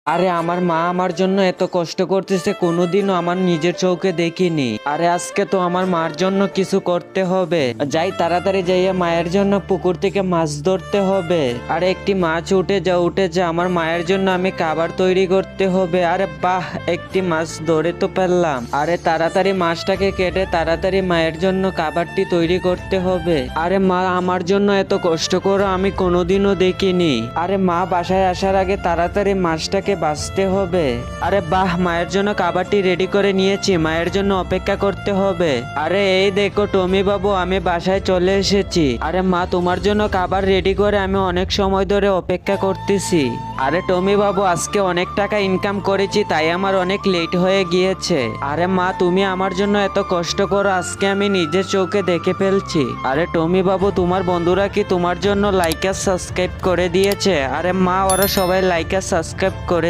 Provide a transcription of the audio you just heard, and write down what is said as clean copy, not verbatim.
আরে আমার মা আমার জন্য এত কষ্ট করতেছে কোনোদিনও আমার নিজের চোখে দেখিনি। আরে আজকে তো আমার মার জন্য কিছু করতে হবে। যাই তাড়াতাড়ি যাইয়ে মায়ের জন্য পুকুর থেকে মাছ ধরতে হবে। আরে একটি মাছ উঠে যা আমার মায়ের জন্য আমি খাবার তৈরি করতে হবে। আরে বাহ, একটি মাছ ধরে তো ফেললাম। আরে তাড়াতাড়ি মাছটাকে কেটে তাড়াতাড়ি মায়ের জন্য খাবারটি তৈরি করতে হবে। আরে মা আমার জন্য এত কষ্ট করো আমি কোনোদিনও দেখিনি। আরে মা বাসায় আসার আগে তাড়াতাড়ি মাছটাকে বাঁচতে হবে। আরে বাহ, মায়ের জন্য খাবারটি রেডি করে নিয়েছি, মায়ের জন্য অপেক্ষা করতে হবে। আরে এই দেখো টমি বাবু, আমি বাসায় চলে এসেছি। আরে মা তোমার জন্য খাবার রেডি করে আমি অনেক সময় ধরে অপেক্ষা করতেছি। আরে টমি বাবু, আজকে অনেক টাকা ইনকাম করেছি তাই আমার অনেক লেট হয়ে গিয়েছে। আরে মা তুমি আমার জন্য এত কষ্ট করো, আজকে আমি নিজের চোখে দেখে ফেলছি। আরে টমি বাবু, তোমার বন্ধুরা কি তোমার জন্য লাইক আর সাবস্ক্রাইব করে দিয়েছে? আরে মা, ওরা সবাই লাইক আর সাবস্ক্রাইব করে